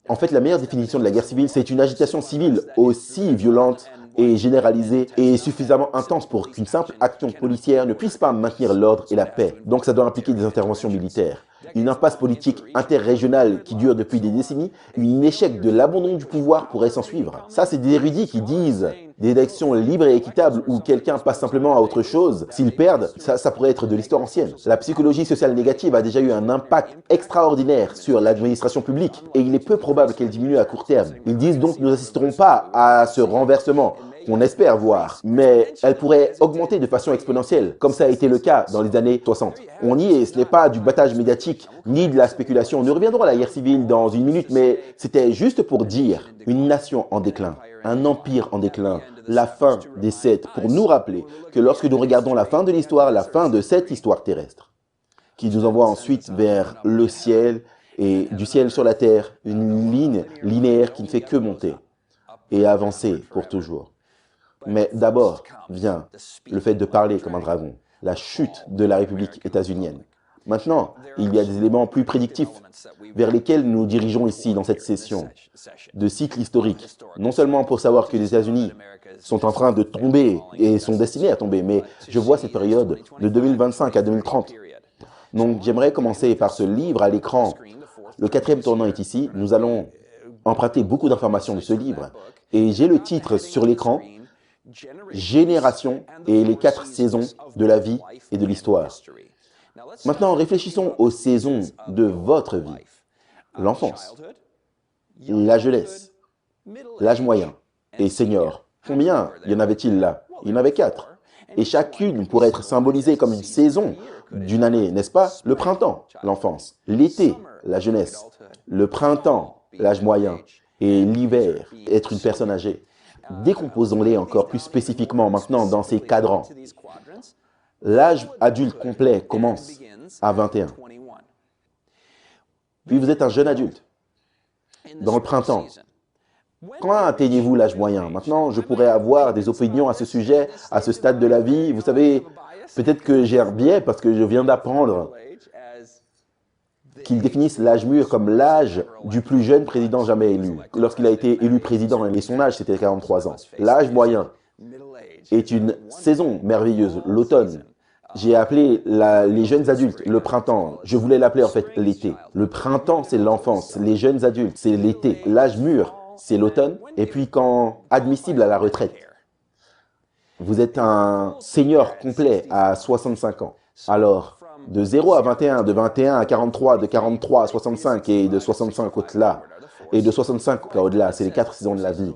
En fait, la meilleure définition de la guerre civile, c'est une agitation civile aussi violente et généralisée et suffisamment intense pour qu'une simple action policière ne puisse pas maintenir l'ordre et la paix. Donc ça doit impliquer des interventions militaires. Une impasse politique interrégionale qui dure depuis des décennies, un échec de l'abandon du pouvoir pourrait s'en suivre. Ça, c'est des érudits qui disent des élections libres et équitables où quelqu'un passe simplement à autre chose, s'ils perdent, ça pourrait être de l'histoire ancienne. La psychologie sociale négative a déjà eu un impact extraordinaire sur l'administration publique et il est peu probable qu'elle diminue à court terme. Ils disent donc que nous n'assisterons pas à ce renversement qu'on espère voir, mais elle pourrait augmenter de façon exponentielle, comme ça a été le cas dans les années 60. On y est, ce n'est pas du battage médiatique, ni de la spéculation. Nous reviendrons à la guerre civile dans une minute, mais c'était juste pour dire une nation en déclin, un empire en déclin, la fin des Seth, pour nous rappeler que lorsque nous regardons la fin de l'histoire, la fin de cette histoire terrestre, qui nous envoie ensuite vers le ciel et du ciel sur la terre, une ligne linéaire qui ne fait que monter et avancer pour toujours. Mais d'abord vient le fait de parler comme un dragon, la chute de la République états-unienne. Maintenant, il y a des éléments plus prédictifs vers lesquels nous nous dirigeons ici dans cette session de cycle historique. Non seulement pour savoir que les États-Unis sont en train de tomber et sont destinés à tomber, mais je vois cette période de 2025 à 2030. Donc j'aimerais commencer par ce livre à l'écran. Le 4e tournant est ici. Nous allons emprunter beaucoup d'informations de ce livre. Et j'ai le titre sur l'écran, Génération et les 4 saisons de la vie et de l'histoire. Maintenant, réfléchissons aux saisons de votre vie. L'enfance, la jeunesse, l'âge moyen et senior. Combien y en avait-il là? Il y en avait 4. Et chacune pourrait être symbolisée comme une saison d'une année, n'est-ce pas? Le printemps, l'enfance. L'été, la jeunesse. Le printemps, l'âge moyen. Et l'hiver, être une personne âgée. Décomposons-les encore plus spécifiquement maintenant dans ces cadrans. L'âge adulte complet commence à 21. Puis vous êtes un jeune adulte dans le printemps. Quand atteignez-vous l'âge moyen? Maintenant, je pourrais avoir des opinions à ce sujet, à ce stade de la vie. Vous savez, peut-être que j'ai un biais parce que je viens d'apprendre qu'ils définissent l'âge mûr comme l'âge du plus jeune président jamais élu. Lorsqu'il a été élu président, et son âge, c'était 43 ans. L'âge moyen est une saison merveilleuse, l'automne. J'ai appelé les jeunes adultes le printemps. Je voulais l'appeler en fait l'été. Le printemps, c'est l'enfance. Les jeunes adultes, c'est l'été. L'âge mûr, c'est l'automne. Et puis quand admissible à la retraite, vous êtes un senior complet à 65 ans. Alors, de 0 à 21, de 21 à 43, de 43 à 65 et de 65 au-delà, et de 65 au-delà, c'est les 4 saisons de la vie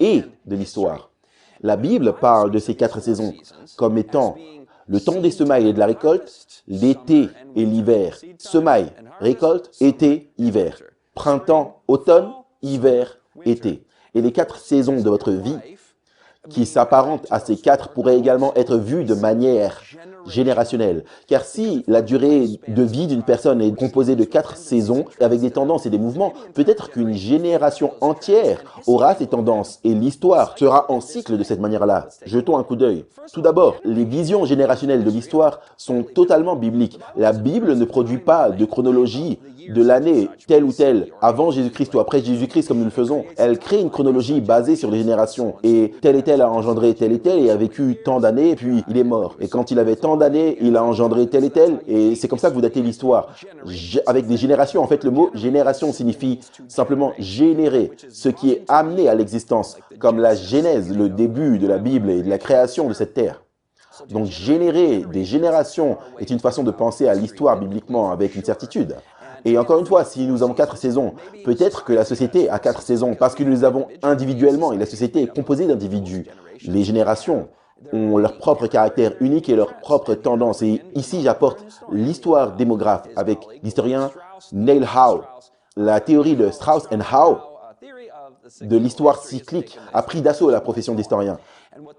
et de l'histoire. La Bible parle de ces 4 saisons comme étant le temps des semailles et de la récolte, l'été et l'hiver. Semailles, récolte, été, hiver. Printemps, automne, hiver, été. Et les 4 saisons de votre vie qui s'apparentent à ces 4 pourraient également être vues de manière générationnelle. Car si la durée de vie d'une personne est composée de 4 saisons avec des tendances et des mouvements, peut-être qu'une génération entière aura ces tendances et l'histoire sera en cycle de cette manière-là. Jetons un coup d'œil. Tout d'abord, les visions générationnelles de l'histoire sont totalement bibliques. La Bible ne produit pas de chronologie de l'année telle ou telle, avant Jésus-Christ ou après Jésus-Christ comme nous le faisons. Elle crée une chronologie basée sur les générations. Et tel a engendré tel et tel et a vécu tant d'années et puis il est mort. Et quand il avait tant d'années, il a engendré tel et c'est comme ça que vous datez l'histoire. Avec des générations, en fait le mot génération signifie simplement générer, ce qui est amené à l'existence, comme la genèse, le début de la Bible et de la création de cette terre. Donc générer des générations est une façon de penser à l'histoire bibliquement avec une certitude. Et encore une fois, si nous avons 4 saisons, peut-être que la société a 4 saisons parce que nous les avons individuellement et la société est composée d'individus. Les générations ont leur propre caractère unique et leur propre tendance. Et ici, j'apporte l'histoire démographe avec l'historien Neil Howe. La théorie de Strauss and Howe de l'histoire cyclique a pris d'assaut la profession d'historien.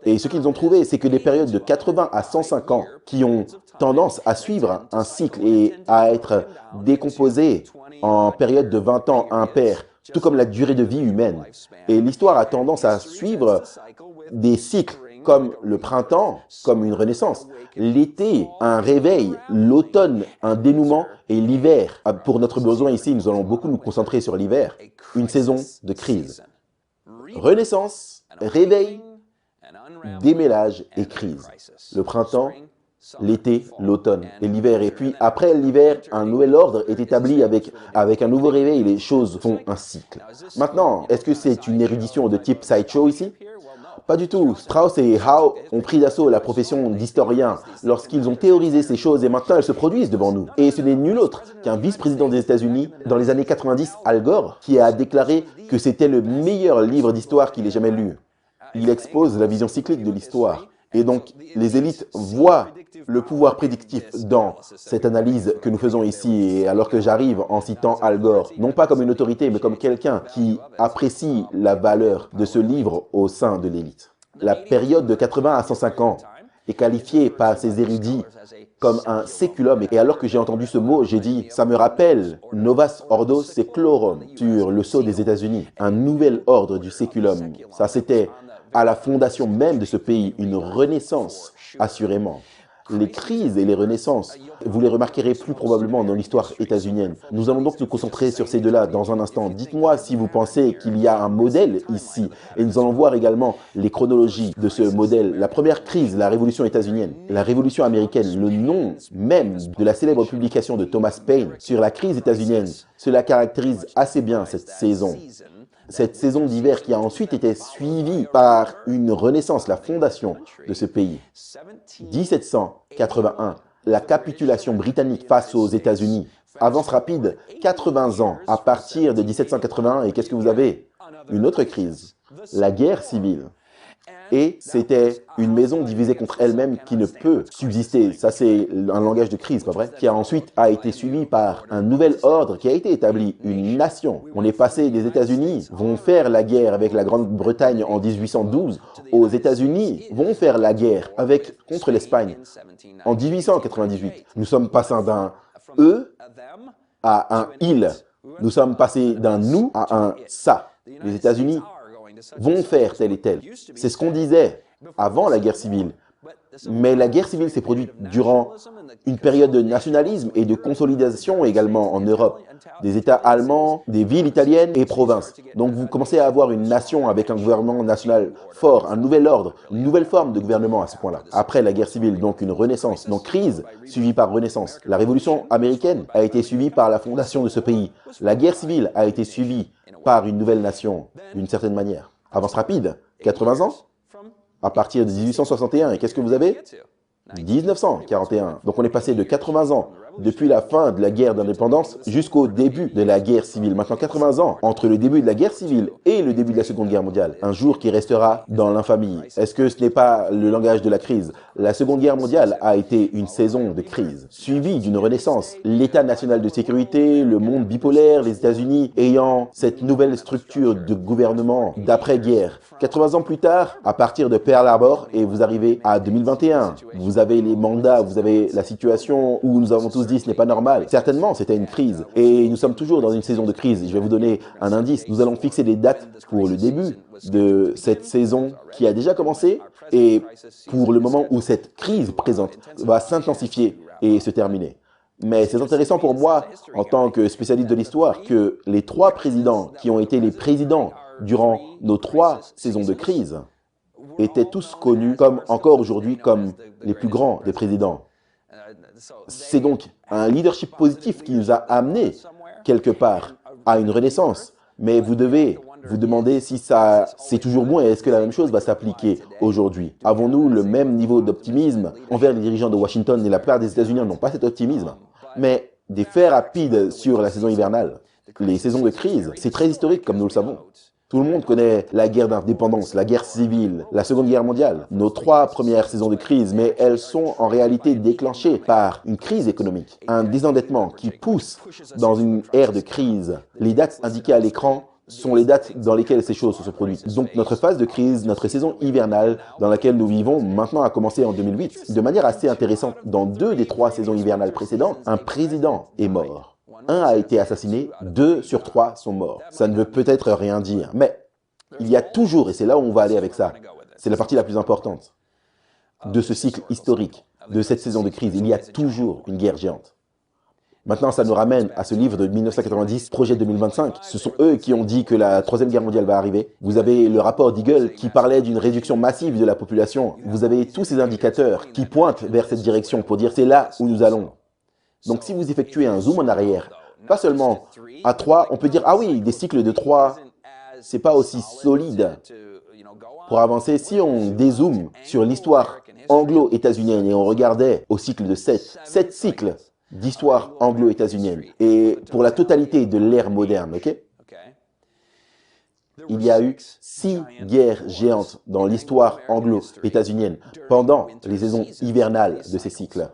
Et ce qu'ils ont trouvé, c'est que les périodes de 80 à 105 ans qui ont tendance à suivre un cycle et à être décomposées en période de 20 ans impair, tout comme la durée de vie humaine. Et l'histoire a tendance à suivre des cycles comme le printemps, comme une renaissance, l'été, un réveil, l'automne, un dénouement et l'hiver. Pour notre besoin ici, nous allons beaucoup nous concentrer sur l'hiver, une saison de crise. Renaissance, réveil, démêlage et crise. Le printemps, l'été, l'automne et l'hiver. Et puis après l'hiver, un nouvel ordre est établi avec un nouveau réveil. Les choses font un cycle. Maintenant, est-ce que c'est une érudition de type sideshow ici? Pas du tout. Strauss et Howe ont pris d'assaut la profession d'historien lorsqu'ils ont théorisé ces choses et maintenant elles se produisent devant nous. Et ce n'est nul autre qu'un vice-président des États-Unis dans les années 90, Al Gore, qui a déclaré que c'était le meilleur livre d'histoire qu'il ait jamais lu. Il expose la vision cyclique de l'histoire. Et donc, les élites voient le pouvoir prédictif dans cette analyse que nous faisons ici, et alors que j'arrive en citant Al Gore, non pas comme une autorité, mais comme quelqu'un qui apprécie la valeur de ce livre au sein de l'élite. La période de 80 à 105 ans est qualifiée par ces érudits comme un séculum. Et alors que j'ai entendu ce mot, j'ai dit, ça me rappelle Novus Ordo Seclorum sur le sceau des États-Unis, un nouvel ordre du séculum. Ça, c'était à la fondation même de ce pays, une renaissance, assurément. Les crises et les renaissances, vous les remarquerez plus probablement dans l'histoire états-unienne. Nous allons donc nous concentrer sur ces deux-là dans un instant. Dites-moi si vous pensez qu'il y a un modèle ici. Et nous allons voir également les chronologies de ce modèle. La première crise, la révolution états-unienne, la révolution américaine, le nom même de la célèbre publication de Thomas Paine sur la crise états-unienne, cela caractérise assez bien cette saison. Cette saison d'hiver qui a ensuite été suivie par une renaissance, la fondation de ce pays. 1781, la capitulation britannique face aux États-Unis. Avance rapide, 80 ans à partir de 1781. Et qu'est-ce que vous avez? Une autre crise, la guerre civile. Et c'était une maison divisée contre elle-même qui ne peut subsister. Ça, c'est un langage de crise, pas vrai? Qui a ensuite été suivi par un nouvel ordre qui a été établi, une nation. On est passé des États-Unis, vont faire la guerre avec la Grande-Bretagne en 1812, aux États-Unis vont faire la guerre contre l'Espagne en 1898. Nous sommes passés d'un « eux » à un « il ». Nous sommes passés d'un « nous » à un « ça ». Les États-Unis vont faire tel et tel. C'est ce qu'on disait avant la guerre civile. Mais la guerre civile s'est produite durant une période de nationalisme et de consolidation également en Europe. Des États allemands, des villes italiennes et provinces. Donc vous commencez à avoir une nation avec un gouvernement national fort, un nouvel ordre, une nouvelle forme de gouvernement à ce point-là. Après la guerre civile, donc une renaissance. Donc crise suivie par renaissance. La révolution américaine a été suivie par la fondation de ce pays. La guerre civile a été suivie par une nouvelle nation, d'une certaine manière. Avance rapide, 80 ans à partir de 1861. Et qu'est-ce que vous avez? 1941. Donc on est passé de 80 ans depuis la fin de la guerre d'indépendance jusqu'au début de la guerre civile. Maintenant 80 ans entre le début de la guerre civile et le début de la Seconde Guerre mondiale. Un jour qui restera dans l'infamie. Est-ce que ce n'est pas le langage de la crise? La Seconde Guerre mondiale a été une saison de crise, suivie d'une renaissance. L'État national de sécurité, le monde bipolaire, les États-Unis ayant cette nouvelle structure de gouvernement d'après-guerre. 80 ans plus tard, à partir de Pearl Harbor, et vous arrivez à 2021. Vous avez les mandats, vous avez la situation où nous avons tous dit ce n'est pas normal. Certainement, c'était une crise. Et nous sommes toujours dans une saison de crise. Je vais vous donner un indice. Nous allons fixer des dates pour le début de cette saison qui a déjà commencé et pour le moment où cette crise présente va s'intensifier et se terminer. Mais c'est intéressant pour moi, en tant que spécialiste de l'histoire, que les trois présidents qui ont été les présidents durant nos 3 saisons de crise étaient tous connus comme, encore aujourd'hui, comme les plus grands des présidents. C'est donc un leadership positif qui nous a amenés, quelque part, à une renaissance. Mais vous devez vous demander si c'est toujours bon et est-ce que la même chose va s'appliquer aujourd'hui. Avons-nous le même niveau d'optimisme envers les dirigeants de Washington et la plupart des États-Unis n'ont pas cet optimisme. Mais des faits rapides sur la saison hivernale, les saisons de crise, c'est très historique comme nous le savons. Tout le monde connaît la guerre d'indépendance, la guerre civile, la Seconde Guerre mondiale, nos 3 premières saisons de crise, mais elles sont en réalité déclenchées par une crise économique, un désendettement qui pousse dans une ère de crise. Les dates indiquées à l'écran sont les dates dans lesquelles ces choses se sont produites. Donc notre phase de crise, notre saison hivernale dans laquelle nous vivons maintenant a commencé en 2008. De manière assez intéressante, dans 2 des 3 saisons hivernales précédentes, un président est mort. 1 a été assassiné, 2 sur 3 sont morts. Ça ne veut peut-être rien dire, mais il y a toujours, et c'est là où on va aller avec ça, c'est la partie la plus importante de ce cycle historique, de cette saison de crise, il y a toujours une guerre géante. Maintenant, ça nous ramène à ce livre de 1990, Projet 2025. Ce sont eux qui ont dit que la 3e guerre mondiale va arriver. Vous avez le rapport d'Eagle qui parlait d'une réduction massive de la population. Vous avez tous ces indicateurs qui pointent vers cette direction pour dire c'est là où nous allons. Donc si vous effectuez un zoom en arrière, pas seulement à 3, on peut dire, ah oui, des cycles de 3 c'est pas aussi solide pour avancer. Si on dézoome sur l'histoire anglo-états-unienne et on regardait au cycle de sept cycles d'histoire anglo-états-unienne et pour la totalité de l'ère moderne, ok? Il y a eu 6 guerres géantes dans l'histoire anglo-états-unienne pendant les saisons hivernales de ces cycles.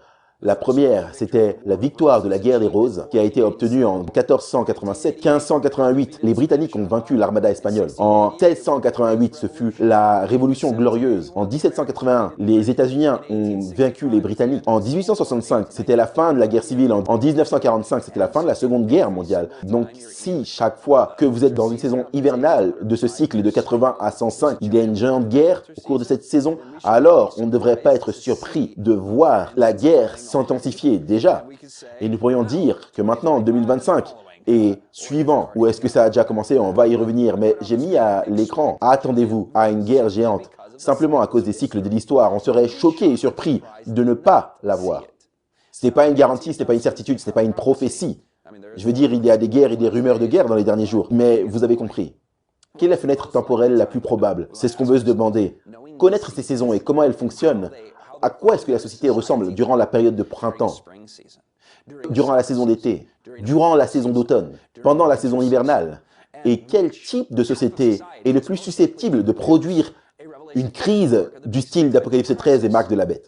La première, c'était la victoire de la guerre des Roses, qui a été obtenue en 1487. 1588, les Britanniques ont vaincu l'armada espagnole. En 1688, ce fut la Révolution glorieuse. En 1781, les États-Unis ont vaincu les Britanniques. En 1865, c'était la fin de la guerre civile. En 1945, c'était la fin de la Seconde Guerre mondiale. Donc, si chaque fois que vous êtes dans une saison hivernale de ce cycle de 80 à 105, il y a une géante guerre au cours de cette saison, alors on ne devrait pas être surpris de voir la guerre s'intensifier déjà. Et nous pourrions dire que maintenant, en 2025, et suivant, où est-ce que ça a déjà commencé, on va y revenir, mais j'ai mis à l'écran, attendez-vous à une guerre géante, simplement à cause des cycles de l'histoire. On serait choqué et surpris de ne pas la voir. Ce n'est pas une garantie, ce n'est pas une certitude, ce n'est pas une prophétie. Je veux dire, il y a des guerres et des rumeurs de guerre dans les derniers jours, mais vous avez compris. Quelle est la fenêtre temporelle la plus probable? C'est ce qu'on veut se demander. Connaître ces saisons et comment elles fonctionnent. À quoi est-ce que la société ressemble durant la période de printemps, durant la saison d'été, durant la saison d'automne, pendant la saison hivernale? Et quel type de société est le plus susceptible de produire une crise du style d'Apocalypse 13 et Marc de la Bête?